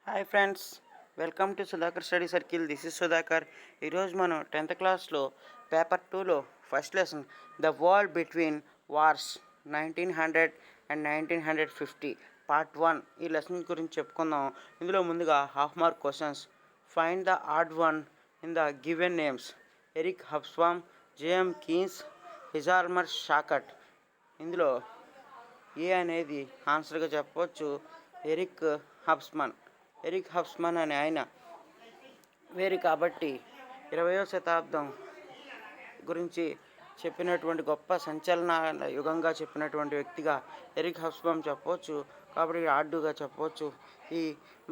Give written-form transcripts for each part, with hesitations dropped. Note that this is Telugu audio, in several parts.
Hi friends, welcome to Sudhakar study circle. This is Sudhakar. ఈరోజు మనం 10th క్లాస్లో పేపర్ 2లో first lesson the war between wars 1900 and 1950 part 1 ఈ లెసన్ గురించి చెప్పుకుందాం. ఇందులో ముందుగా half mark questions. Find the odd one in the given names. Eric Hobsbawm, J M Keynes, Hjalmar Schacht. ఇందులో ఏ అనేది ఆన్సర్గా చెప్పవచ్చు ఎరిక్ హబ్స్మన్ అనే ఆయన వేరు కాబట్టి 20వ శతాబ్దం గురించి చెప్పినటువంటి గొప్ప సంచలన యుగంగా చెప్పినటువంటి వ్యక్తిగా ఎరిక్ హబ్స్బామ్ చెప్పవచ్చు. కాబట్టి ఆర్డుగా చెప్పవచ్చు. ఈ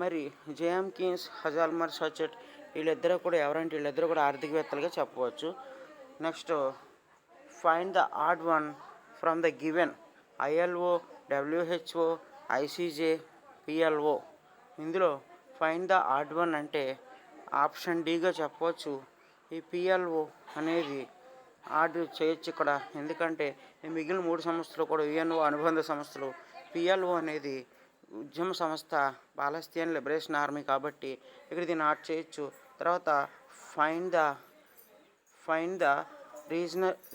మరి జేఎం కీన్స్, హజాల్మర్ షాచెట్ వీళ్ళిద్దరూ కూడా ఎవరంటే వీళ్ళిద్దరూ కూడా ఆర్థికవేత్తలుగా చెప్పవచ్చు. Next find the odd one from the given ILO, WHO, ICJ, PLO. ఇందులో ఫైండ్ ద ఆడ్ వన్ అంటే ఆప్షన్ డిగా చెప్పవచ్చు. ఈ పిఎల్ఓ అనేది ఆడ్ చేయొచ్చు ఇక్కడ, ఎందుకంటే ఈ మిగిలిన 3 సంస్థలు కూడా యుఎన్ఓ అనుబంధ సంస్థలు. పిఎల్ఓ అనేది ఉద్యమ సంస్థ, పాలస్తీన్ లిబరేషన్ ఆర్మీ, కాబట్టి ఇక్కడ దీన్ని ఆడ్ చేయొచ్చు. తర్వాత find the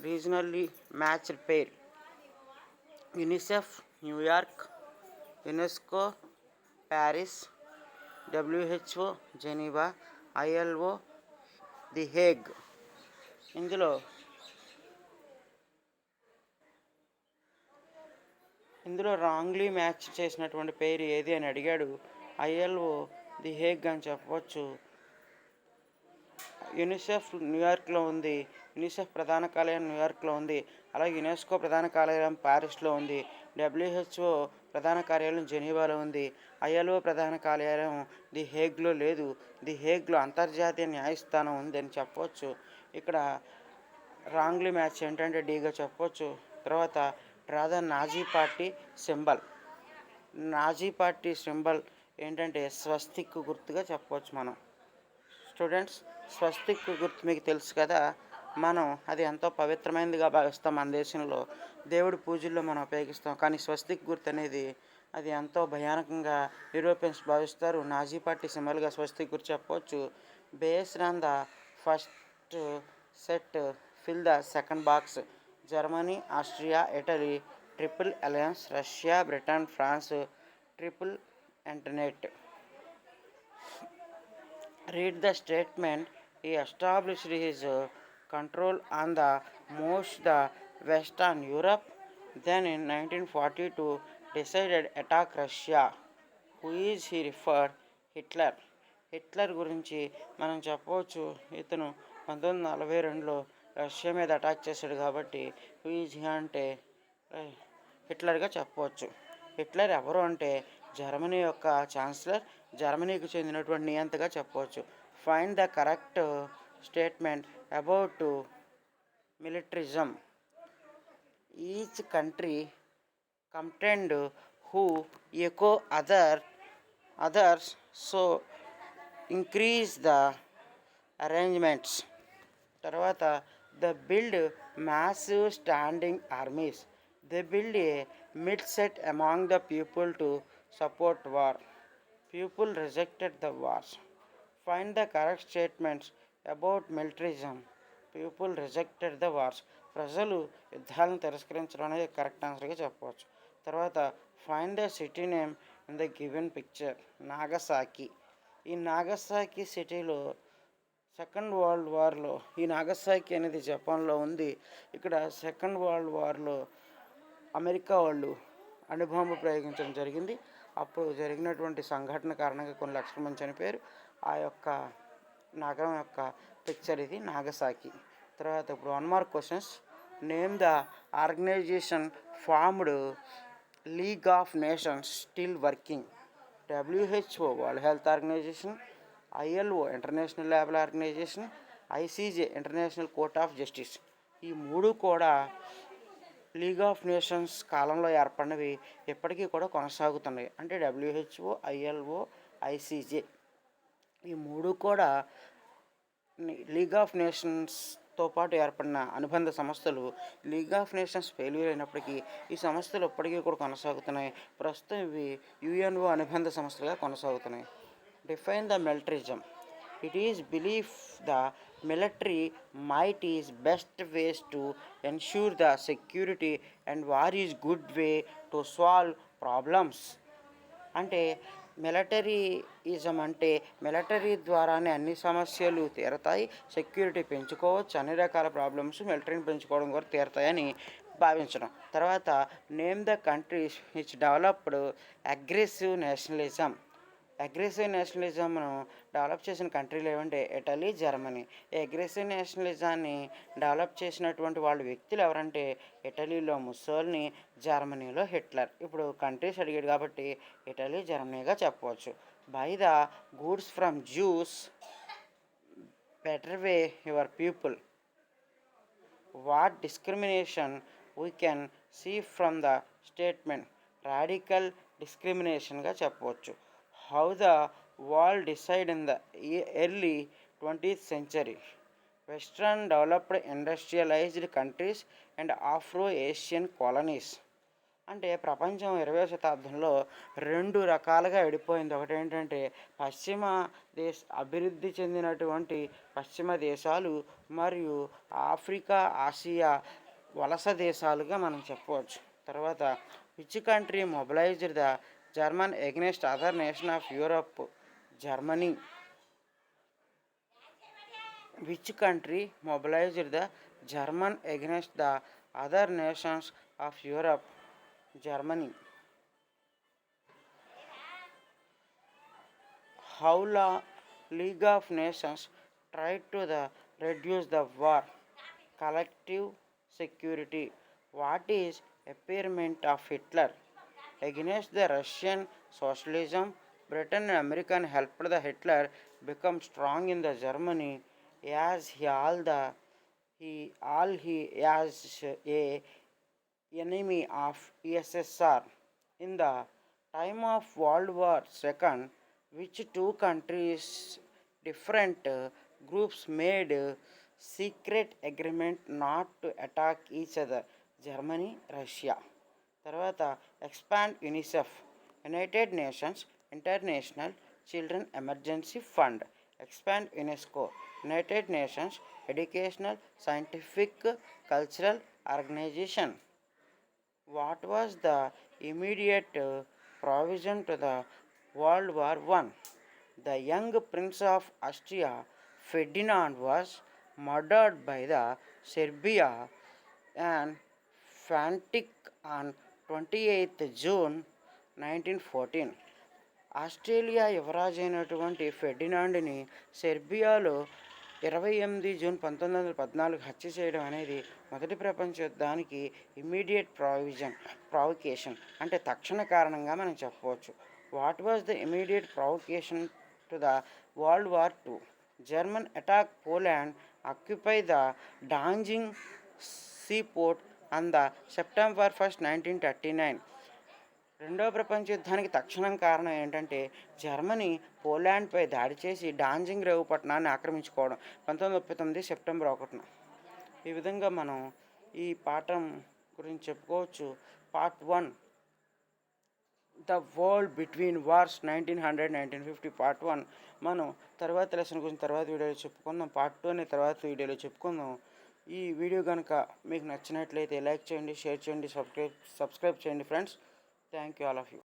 regionally matched pair. UNICEF New York, UNESCO Paris, WHO Geneva, ILO the Hague. ఇందులో రాంగ్లీ మ్యాచ్ చేసినటువంటి పేరు ఏది అని అడిగాడు. ఐఎల్ఓ ది హేగ్ అని చెప్పవచ్చు. యునిసెఫ్ న్యూయార్క్లో ఉంది. యునిసెఫ్ ప్రధాన కార్యాలయం న్యూయార్క్లో ఉంది. అలాగే యునెస్కో ప్రధాన కార్యాలయం ప్యారిస్లో ఉంది. డబ్ల్యూహెచ్ఓ ప్రధాన కార్యాలయం జెనీవాలో ఉంది. ఐఎల్ఓ ప్రధాన కార్యాలయం ది హేగ్లో లేదు. ది హేగ్లో అంతర్జాతీయ న్యాయస్థానం ఉందని చెప్పవచ్చు. ఇక్కడ రాంగ్లీ మ్యాచ్ ఏంటంటే డీగా చెప్పవచ్చు. తర్వాత draw the Nazi party symbol. Nazi party symbol ఏంటంటే స్వస్తిక్ గుర్తుగా చెప్పవచ్చు మనం. స్టూడెంట్స్, స్వస్తిక్ గుర్తు మీకు తెలుసు కదా, మనం అది ఎంతో పవిత్రమైనదిగా భావిస్తాం. మన దేశంలో దేవుడి పూజల్లో మనం ఉపయోగిస్తాం. కానీ స్వస్తిక్ గుర్తు అనేది అది ఎంతో భయానకంగా యూరోపియన్స్ భావిస్తారు. నాజీ పార్టీ సింబల్గా స్వస్తిక్ గుర్తు చెప్పవచ్చు. Based on the first set fill the second box. Germany, Austria, Italy triple alliance. Russia, Britain, France triple entente. Read the statement. He established his control on the most the Western Europe. Then in 1942 decided attack Russia. Who is he referred? Hitler. Hitler గురించి మనం చెప్పవచ్చు. ఇతను 1942లో రష్యా మీద అటాక్ చేశాడు కాబట్టి హూ ఈజ్ హీ అంటే హిట్లర్గా చెప్పవచ్చు. హిట్లర్ ఎవరు అంటే జర్మనీ యొక్క ఛాన్సలర్, జర్మనీకి చెందినటువంటి నియంతగా చెప్పవచ్చు. Find the correct statement about militarism. Each country contend who echo others so increase the arrangements. తర్వాత the build massive standing armies. They build a mid set among the people to support war. People rejected the wars. Find the correct statements about militarism. People rejected the wars. ప్రజలు యుద్ధాలను తిరస్కరించడం అనేది కరెక్ట్ ఆన్సర్గా చెప్పవచ్చు. తర్వాత find the city name in the given picture. Nagasaki. ఈ నాగసాకి సిటీలో సెకండ్ వరల్డ్ వార్లో, ఈ నాగసాకి అనేది జపాన్లో ఉంది. ఇక్కడ సెకండ్ వరల్డ్ వార్లో అమెరికా వాళ్ళు అణుబాంబు ప్రయోగించడం జరిగింది. అప్పుడు జరిగినటువంటి సంఘటన కారణంగా కొన్ని లక్షల మంది చనిపోయారు. ఆ యొక్క నగరం యొక్క పిక్చర్ ఇది నాగసాకి. తర్వాత ఇప్పుడు 1 mark questions. Name the organisation formed league of nations still working. WHO world health organisation, ILO international labour organisation, ICJ international court of justice. ఈ 3 కూడా లీగ్ ఆఫ్ నేషన్స్ కాలంలో ఏర్పడినవి, ఇప్పటికీ కూడా కొనసాగుతున్నాయి. అంటే డబ్ల్యూహెచ్ఓ, ఐఎల్ఓ, ఐసీజే ఈ 3 కూడా లీగ్ ఆఫ్ నేషన్స్తో పాటు ఏర్పడిన అనుబంధ సంస్థలు. లీగ్ ఆఫ్ నేషన్స్ ఫెయిల్యూర్ అయినప్పటికీ ఈ సంస్థలు ఇప్పటికీ కూడా కొనసాగుతున్నాయి. ప్రస్తుతం ఇవి యుఎన్ఓ అనుబంధ సంస్థలుగా కొనసాగుతున్నాయి. define the militarism. It is belief the military might is best ways to ensure the security and war is good way to solve problems. అంటే మిలిటరీయిజం అంటే మిలిటరీ ద్వారానే అన్ని సమస్యలు తీరతాయి, సెక్యూరిటీ పెంచుకోవచ్చు, అన్ని రకాల ప్రాబ్లమ్స్ మిలిటరీని పెంచుకోవడం కూడా తీరతాయని భావించడం. తర్వాత name the countries which developed aggressive nationalism. Aggressive నేషనలిజంను డెవలప్ చేసిన కంట్రీలు ఏమంటే ఇటలీ, జర్మనీ. ఈ అగ్రెసివ్ నేషనలిజాన్ని డెవలప్ చేసినటువంటి వాళ్ళు వ్యక్తులు ఎవరంటే ఇటలీలో ముస్సోలిని, జర్మనీలో హిట్లర్. ఇప్పుడు కంట్రీస్ అడిగాడు కాబట్టి ఇటలీ, జర్మనీగా చెప్పవచ్చు. By the goods from Jews better way your people. What discrimination we can see from the statement. Radical డిస్క్రిమినేషన్గా చెప్పవచ్చు. How the world decide in the early 20th century. Western developed industrialized countries and Afro Asian colonies. అంటే ప్రపంచం 20వ శతాబ్దంలో రెండు రకాలుగా విడిపోయింది. ఒకటి ఏంటంటే పశ్చిమ అభివృద్ధి చెందినటువంటి పశ్చిమ దేశాలు మరియు ఆఫ్రికా, ఆసియా వలస దేశాలుగా మనం చెప్పవచ్చు. తర్వాత which country mobilised the German against other nation of Europe. Germany. Which country mobilised the German against the other nations of Europe. Germany. How league of nations tried to reduce the war. Collective security. What is impairment of Hitler? Against the Russian socialism, Britain and America helped the Hitler become strong in the Germany as he as a enemy of USSR. In the time of World War II, which two countries different groups made secret agreement not to attack each other. Germany, Russia. తర్వాత expand UNICEF. United Nations International Children Emergency Fund. Expand UNESCO. United Nations Educational Scientific Cultural Organization. What was the immediate provision to the World War I? The young Prince of Austria, Ferdinand, was murdered by the Serbia and fanatic on 28th June 1914. Australia యువరాజు అయినటువంటి ఫెర్డినాండ్ని సెర్బియాలో 28 జూన్ 1914 హత్య చేయడం అనేది మొదటి ప్రపంచ యుద్ధానికి ఇమ్మీడియట్ ప్రావొకేషన్ అంటే తక్షణ కారణంగా మనం చెప్పవచ్చు. What was the immediate provocation to the World War II? German attack Poland, occupy the Danzig seaport on the September 1st, 1939. రెండవ ప్రపంచ యుద్ధానికి తక్షణం కారణం ఏంటంటే జర్మనీ పోలాండ్పై దాడి చేసి డాంజింగ్ రేవు పట్టణాన్ని ఆక్రమించుకోవడం 1939 సెప్టెంబర్ 1న. ఈ విధంగా మనం ఈ పాఠం గురించి చెప్పుకోవచ్చు. Part 1 the world between wars 1900-1950 part 1 మనం తర్వాత లెసన్ గురించి తర్వాత వీడియోలో చెప్పుకుందాం. పార్ట్ 2 అనే తర్వాత వీడియోలో చెప్పుకుందాం. ఈ వీడియో కనుక మీకు నచ్చినట్లయితే లైక్ చేయండి, షేర్ చేయండి, సబ్స్క్రైబ్ చేయండి friends. Thank you all of you.